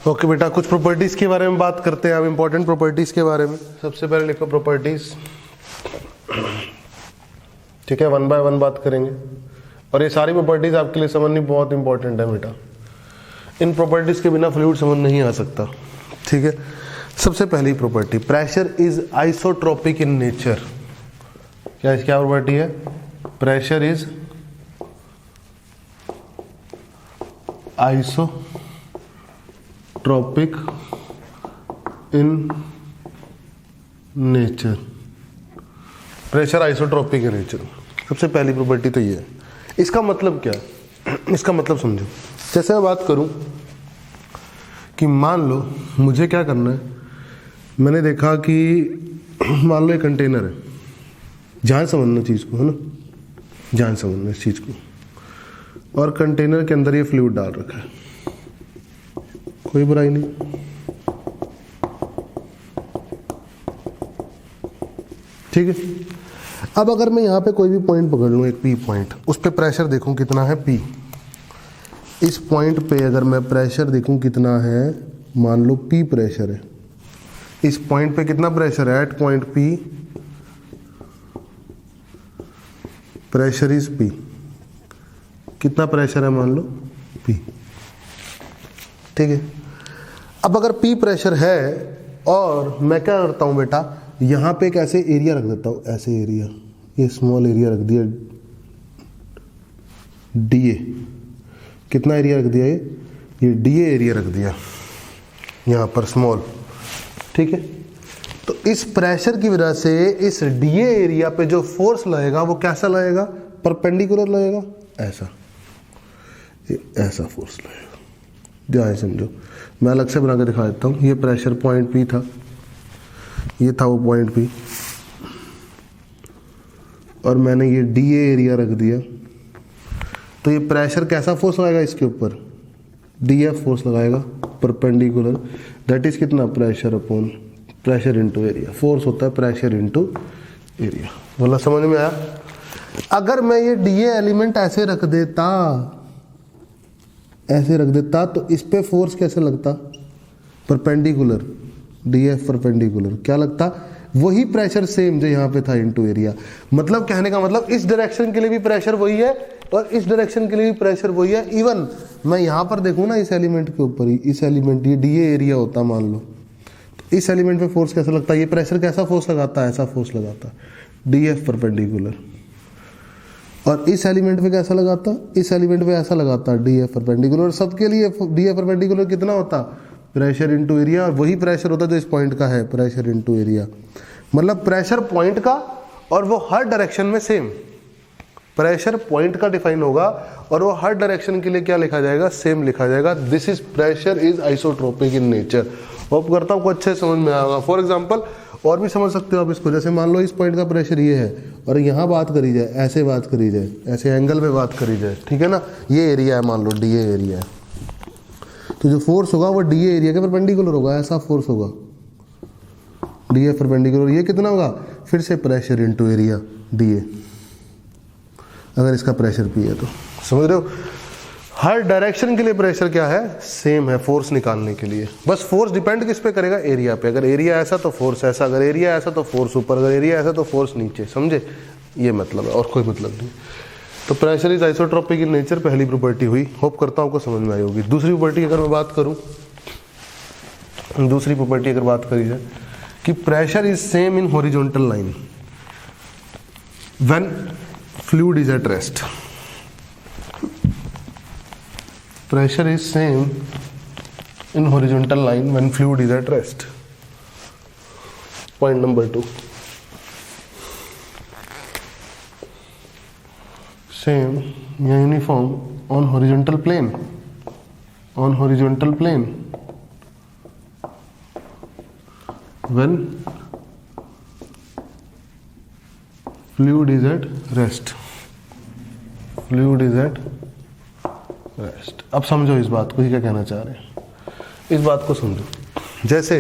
Okay बेटा, कुछ properties के बारे में बात करते हैं हम, इंपॉर्टेंट प्रॉपर्टीज के बारे में। सबसे पहले लिखो प्रॉपर्टीज, ठीक है, 1 बाय 1 बात करेंगे। और ये सारी प्रॉपर्टीज आपके लिए समझनी बहुत इंपॉर्टेंट है बेटा। इन प्रॉपर्टीज के बिना फ्लूइड समझ नहीं आ सकता, ठीक है। सबसे पहली property, pressure is isotropic in nature. क्या प्रॉपर्टी है? Pressure is isotropic in nature. Pressure isotropic in nature, सबसे पहली प्रॉपर्टी तो ये है। इसका मतलब क्या है? इसका मतलब समझो। जैसे मैं बात करूं कि मान लो मुझे क्या करना है, मैंने देखा कि मान लो एक कंटेनर है, ध्यान समझना चीज को, है ना, ध्यान समझना इस चीज को। और कंटेनर के अंदर ये फ्लूइड डाल रखा है, कोई बुराई नहीं। ठीक है। अब अगर मैं यहां पे कोई भी पॉइंट पकड़ लूं, एक पी पॉइंट, उस पे प्रेशर देखूं कितना है, पी। इस पॉइंट पे अगर मैं प्रेशर देखूं कितना है, मान लो पी प्रेशर है। इस पॉइंट पे कितना प्रेशर है? At point P pressure is P. कितना प्रेशर है? मान लो पी, ठीक है। अब अगर पी प्रेशर है और मैं क्या करता हूं बेटा, यहां पे एक ऐसे एरिया रख देता हूं, ऐसे एरिया, ये स्मॉल एरिया रख दिया, डीए। कितना एरिया रख दिया? ये डीए एरिया रख दिया यहां पर, स्मॉल, ठीक है। तो इस प्रेशर की वजह से इस डीए एरिया पे जो फोर्स लगेगा वो कैसा लगेगा? परपेंडिकुलर लगेगा, ऐसा, ऐसा फोर्स लगेगा। ध्यान समझो, मैं अलग से बना के दिखा देता हूं। ये प्रेशर पॉइंट पी था, ये था वो पॉइंट पी, और मैंने ये डीए एरिया रख दिया। तो ये प्रेशर कैसा फोर्स लगाएगा इसके ऊपर? डीएफ फोर्स लगाएगा, परपेंडिकुलर। दैट इज कितना? Pressure upon pressure into area. Force होता है प्रेशर इनटू एरिया। बोला, समझ में आया? अगर मैं ये डीए एलिमेंट ऐसे रख देता, ऐसे रख देता, तो इस पे फोर्स कैसे लगता? Perpendicular, DF perpendicular. क्या लगता? वही प्रेशर सेम जो यहाँ पे था इनटू एरिया। मतलब कहने का मतलब इस डायरेक्शन के लिए भी प्रेशर वही है और इस डायरेक्शन के लिए भी प्रेशर वही है। इवन मैं यहाँ पर देखूँ ना, इस एलिमेंट के ऊपर ही, इस एलिमेंट, ये डीए एरिया होता मान लो, तो इस एलिमेंट पे फोर्स कैसा लगता है? ये प्रेशर कैसा फोर्स लगाता है? ऐसा फोर्स लगाता है, डीएफ परपेंडिकुलर। और इस एलिमेंट पे कैसा लगाता? इस एलिमेंट पे ऐसा लगाता, डीएफ परपेंडिकुलर। और सबके लिए डीएफ परपेंडिकुलर कितना होता? Pressure into area. और वही प्रेशर होता जो इस पॉइंट का है, प्रेशर इनटू एरिया। मतलब प्रेशर पॉइंट का, और वो हर डायरेक्शन में सेम। प्रेशर पॉइंट का डिफाइन होगा और वो हर डायरेक्शन के लिए क्या लिखा जाएगा? सेम लिखा जाएगा। This is pressure is isotropic in nature. Hope करता हूँ कुछ अच्छे समझ में आएगा। फॉर एग्जांपल और भी समझ सकते हो आप इसको। जैसे मान लो इस पॉइंट का प्रेशर ये है और यहाँ बात करी जाए, ऐसे बात करी जाए, ऐसे एंगल पे बात करी जाए, ठीक है ना। ये एरिया है, मान लो डीए एरिया है, तो जो फोर्स होगा वो डीए एरिया के परपेंडिकुलर होगा, ऐसा फोर्स होगा, डीए परपेंडिकुलर। ये कितना होगा? फिर से प्रेशर इनटू एरिया, डीए, अगर इसका प्रेशर पी है तो। समझ रहे हो? हर डायरेक्शन के लिए प्रेशर क्या है? सेम है, फोर्स निकालने के लिए। बस फोर्स डिपेंड किस पे करेगा? एरिया पे। अगर एरिया ऐसा तो फोर्स ऐसा, अगर एरिया ऐसा तो फोर्स ऊपर, अगर एरिया ऐसा तो फोर्स नीचे। समझे? ये मतलब है, और कोई मतलब नहीं। तो pressure is isotropic in nature, पहली प्रॉपर्टी हुई। होप करता हूँ आपको समझ में आई होगी। दूसरी प्रॉपर्टी अगर मैं बात करूँ, दूसरी प्रॉपर्टी अगर बात करी जाए कि pressure is same in horizontal line when fluid is at rest. Pressure is same in horizontal line when fluid is at rest. Point number 2. Same या uniform on horizontal plane. On horizontal plane when fluid is at rest. Fluid is at rest. अब समझो इस बात को, ही क्या कहना चाह रहे हैं, इस बात को समझो। जैसे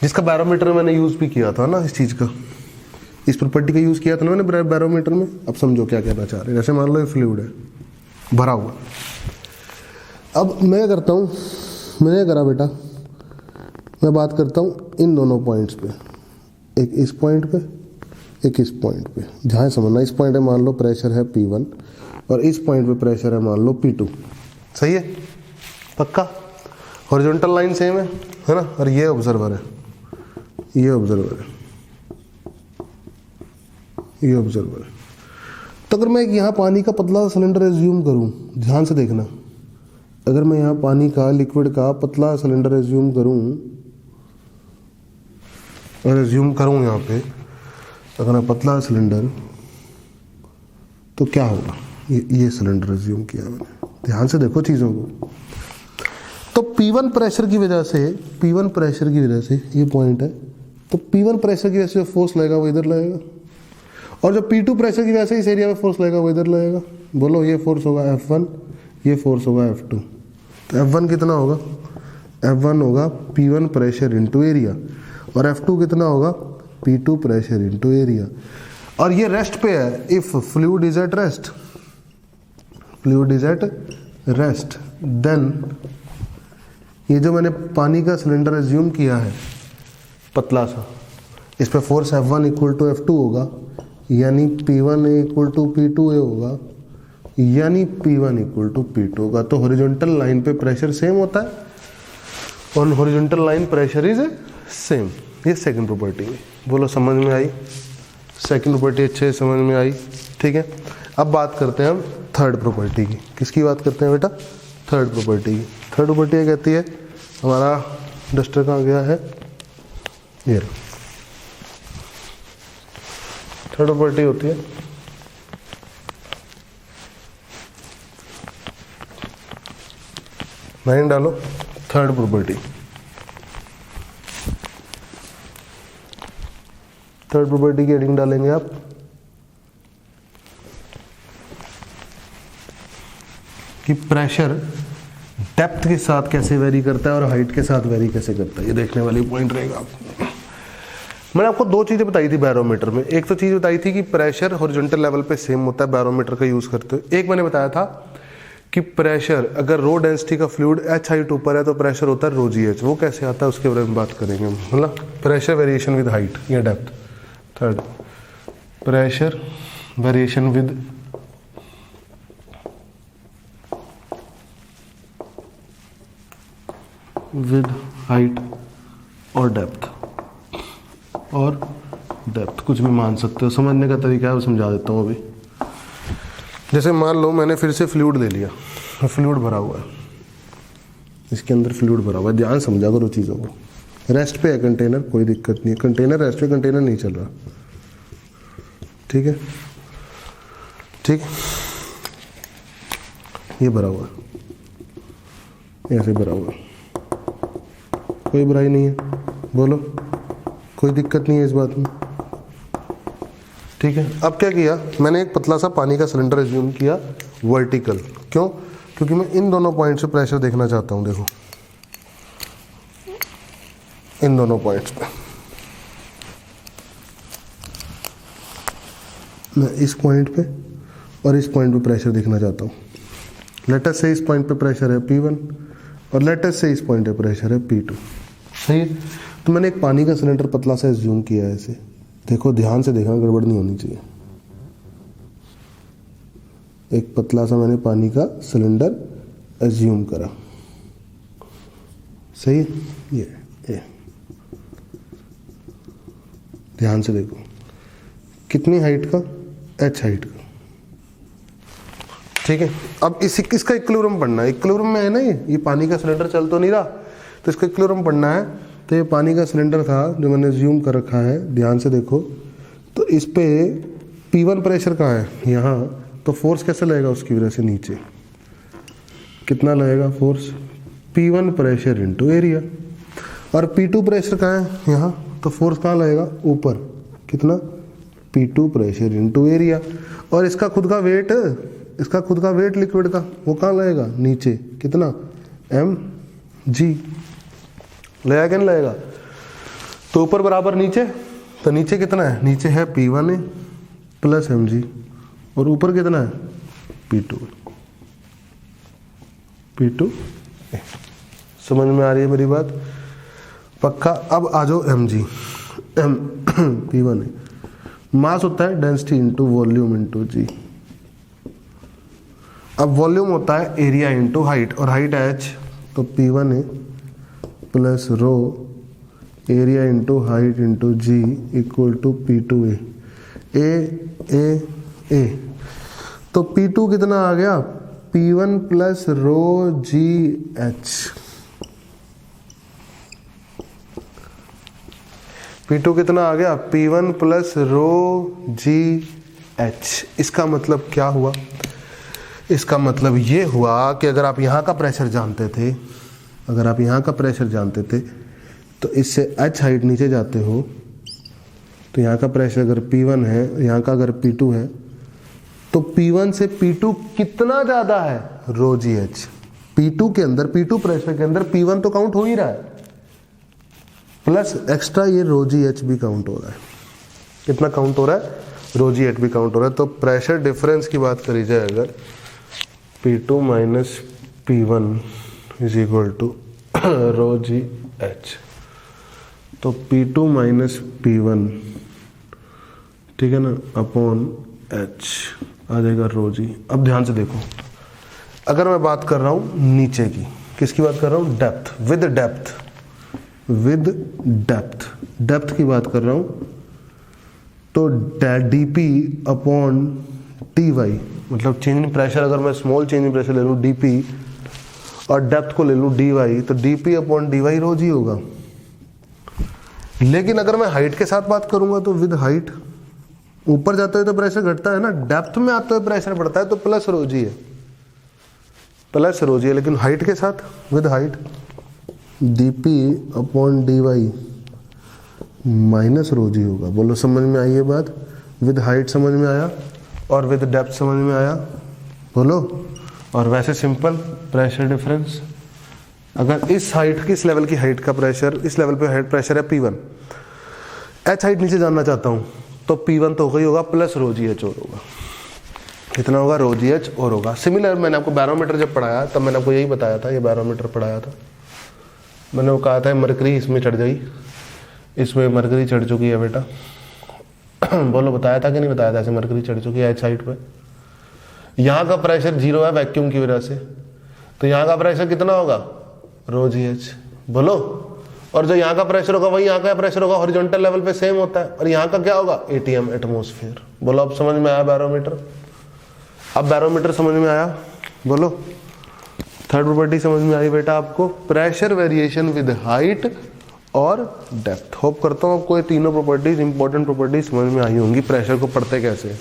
जिसका बैरोमीटर मैंने यूज भी किया था ना, इस चीज का, इस प्रॉपर्टी का यूज किया था ना मैंने बैरोमीटर में। अब समझो क्या कहना चाह रहे हैं। जैसे मान लो ये फ्लूइड है, भरा हुआ, अब मैं करता हूँ, मैंने करा बेटा, मैं बात करता हूँ इन दोनों पॉइंट्स पे, एक इस पॉइंट पे, एक इस पॉइंट पे। जहाँ समझना, इस पॉइंट पे मान लो प्रेशर है P1 और इस पॉइंट पे प्रेशर है मान लो P2। सही है, पक्का। हॉरिजॉन्टल लाइन सेम है ना, और ये ऑब्जर्वर है, ये ऑब्जर्वर है, ये ऑब्जर्वर है। तो अगर मैं यहाँ पानी का पतला सिलेंडर एज्यूम करूँ, ध्यान से देखना, अगर मैं यहाँ पानी का, लिक्विड का पतला सिलेंडर एज्यूम करूँ, अगर एज्यूम करूँ यहाँ पे, अगर मैं पतला सिलेंडर, तो क्या होगा, ये सिलेंडर एज्यूम किया मैंने, ध्यान से देखो चीज़ों को। तो P1 प्रेशर की वजह से, P1 प्रेशर की वजह से ये पॉइंट है, तो P1 प्रेशर की वजह से जो फोर्स लगेगा वो इधर लगेगा, और जो P2 प्रेशर की वजह से इस एरिया में फोर्स लगेगा वो इधर लगेगा। बोलो, ये फोर्स होगा F1, ये फोर्स होगा F2। तो F1 कितना होगा, F1 होगा P1 प्रेशर इंटू एरिया, और F2 कितना होगा, P2 प्रेशर इंटू एरिया। और ये रेस्ट पे है, if fluid is at rest, fluid is at rest, then ये जो मैंने पानी का सिलेंडर एज्यूम किया है पतला सा, इस पे force F1 equal to F2 होगा, यानी P1 इक्वल टू P2A होगा, यानी P1 इक्वल टू P2 होगा। तो हॉरिजॉन्टल लाइन पे प्रेशर सेम होता है, और horizontal line pressure is same. ये सेकंड प्रॉपर्टी है। बोलो, समझ में आई? सेकंड प्रॉपर्टी अच्छे से समझ में आई, ठीक है। अब बात करते हैं हम थर्ड प्रॉपर्टी की। किसकी बात करते हैं बेटा? थर्ड प्रॉपर्टी की। थर्ड प्रॉपर्टी ये कहती है, हमारा डस्टर कहाँ गया है, ये थर्ड प्रॉपर्टी होती है लाइन डालो, थर्ड प्रॉपर्टी। थर्ड प्रॉपर्टी की हेडिंग डालेंगे आप कि प्रेशर डेप्थ के साथ कैसे वेरी करता है और हाइट के साथ वेरी कैसे करता है। ये देखने वाली पॉइंट रहेगा आपको। मैंने आपको दो चीजें बताई थी बैरोमीटर में। एक तो चीज बताई थी कि प्रेशर हॉरिजॉन्टल लेवल पे सेम होता है बैरोमीटर का यूज करते हुए। एक मैंने बताया था कि प्रेशर, अगर रो डेंसिटी का फ्लूइड h हाइट ऊपर है तो प्रेशर होता है रो GH। वो कैसे आता है उसके बारे में बात करेंगे, मतलब प्रेशर वेरिएशन विद हाइट या depth. Third, pressure variation with height और डेप्थ, और डेप्थ कुछ भी मान सकते हो। समझने का तरीका है वो समझा देता हूँ अभी। जैसे मान लो मैंने फिर से फ्लूइड ले लिया, फ्लूइड भरा हुआ है, इसके अंदर फ्लूइड भरा हुआ है। ध्यान समझा करो चीज़ों को। रेस्ट पे है कंटेनर, कोई दिक्कत नहीं है। कंटेनर रेस्ट पे, कंटेनर नहीं चल रहा, ठीक है, ठीक। ये भरा हुआ है, ऐसे भरा हुआ है, कोई बुराई नहीं है। बोलो, कोई दिक्कत नहीं है इस बात में, ठीक है। अब क्या किया मैंने, एक पतला सा पानी का सिलेंडर एज्यूम किया वर्टिकल। क्यों? क्योंकि मैं इन दोनों पॉइंट से प्रेशर देखना चाहता हूं। देखो, इन दोनों पॉइंट्स पे मैं इस पॉइंट पे और इस पॉइंट पे प्रेशर देखना चाहता हूं। लेट अस से इस पॉइंट पे प्रेशर है P1 और लेट अस से इस पॉइंट पे प्रेशर है P2। सही है। तो मैंने एक पानी का सिलेंडर पतला सा एज्यूम किया है ऐसे। देखो, ध्यान से देखना, गड़बड़ नहीं होनी चाहिए। एक पतला सा मैंने पानी का सिलेंडर एज्यूम करा, सही है। ये ध्यान से देखो, कितनी हाइट का, h हाइट का, ठीक है। अब इसका इक्विलिब्रियम पढ़ना है। इक्विलिब्रियम में है ना, ये पानी का सिलेंडर चल तो नहीं रहा, तो इसका इक्विलिब्रियम पढ़ना है। तो ये पानी का सिलेंडर था जो मैंने एज्यूम कर रखा है, ध्यान से देखो। तो इस पे P1 प्रेशर कहाँ है, यहाँ। तो फोर्स कैसे लगेगा उसकी वजह से, नीचे कितना लगेगा force, P1 pressure into area. और P2 प्रेशर कहाँ है, यहाँ। तो फोर्स कहाँ लगेगा, ऊपर, कितना, P2 प्रेशर इंटू एरिया। और इसका खुद का वेट, इसका खुद का वेट लिक्विड का, वो कहाँ लगेगा, नीचे, कितना, mg। लगेगा क्या नहीं लगेगा? तो ऊपर बराबर नीचे, तो नीचे कितना है, नीचे है P1A प्लस mg, और ऊपर कितना है, P2। P2 समझ में आ रही है मेरी बात? पक्का। अब आ जाओ mg, m P1 है, मास होता है density into volume into g. अब वॉल्यूम होता है एरिया इंटू हाइट, और हाइट h, तो P1 है plus rho area into height into g equal to P2 A. तो P2 कितना आ गया? P1 प्लस रो जी एच। P2 कितना आ गया? P1 प्लस रो जी एच। इसका मतलब क्या हुआ? इसका मतलब ये हुआ कि अगर आप यहाँ का प्रेशर जानते थे, अगर आप यहाँ का प्रेशर जानते थे तो इससे h हाइट नीचे जाते हो, तो यहाँ का प्रेशर अगर P1 है, यहाँ का अगर P2 है, तो P1 से P2 कितना ज़्यादा है? रो जी एच। P2 के अंदर, P2 प्रेशर के अंदर P1 तो काउंट हो ही रहा है, प्लस एक्स्ट्रा ये रो जी एच भी काउंट हो रहा है। कितना काउंट हो रहा है? रो जी एच भी काउंट हो रहा है। तो प्रेशर डिफरेंस की बात करी जाए अगर, P2 minus P1 is equal to rho G H, तो P2 माइनस P1, ठीक है ना, अपॉन H आ जाएगा रो जी। अब ध्यान से देखो, अगर मैं बात कर रहा हूं नीचे की, किसकी बात कर रहा हूं? Depth, with depth, with depth, depth की बात कर रहा हूं, तो dp अपॉन dy, मतलब चेंज इन प्रेशर, अगर मैं स्मॉल चेंज इन प्रेशर ले लूँ dp और डेप्थ को ले लूँ dy, तो dp अपॉन dy रो जी होगा। लेकिन अगर मैं हाइट के साथ बात करूंगा तो विद हाइट, ऊपर जाते हुए तो प्रेशर घटता है ना, डेप्थ में आते हुए प्रेशर बढ़ता है, तो प्लस रो जी है, प्लस रो जी है। लेकिन हाइट के साथ, with height, dp upon dy minus rho g होगा। बोलो समझ में आई ये बात? विद हाइट समझ में आया और विद डेप्थ समझ में आया? बोलो। और वैसे सिंपल प्रेशर डिफरेंस, अगर इस हाइट की, इस लेवल की हाइट का प्रेशर, इस लेवल पे हाइट प्रेशर है P1, H हाइट नीचे जानना चाहता हूँ, तो P1 तो होगा प्लस रो जी एच और होगा। कितना होगा? रो जी एच और होगा। सिमिलर मैंने आपको बैरोमीटर जब पढ़ाया तब मैंने आपको यही बताया था, ये बैरोमीटर पढ़ाया था, मैंने वो कहा था मरकरी इसमें चढ़ गई, इसमें मरकरी चढ़ चुकी है बेटा। बोलो बताया था कि नहीं बताया था? ऐसे मरकरी चढ़ चुकी है H साइड पे। यहाँ का प्रेशर 0 है वैक्यूम की वजह से, तो यहाँ का प्रेशर कितना होगा? रो जी एच। बोलो। और जो यहाँ का प्रेशर होगा वही यहाँ का प्रेशर होगा, हॉरिजॉन्टल लेवल पे सेम होता है। और यहाँ का क्या होगा? ATM, atmosphere. बोलो अब समझ में आया बैरोमीटर? अब बैरोमीटर समझ में आया? बोलो। थर्ड प्रॉपर्टी समझ में आई बेटा आपको? प्रेशर वेरिएशन विद हाइट और डेप्थ। होप करता हूँ आपको ये तीनों प्रॉपर्टीज, इंपॉर्टेंट प्रॉपर्टीज समझ में आई होंगी प्रेशर को पढ़ते कैसे।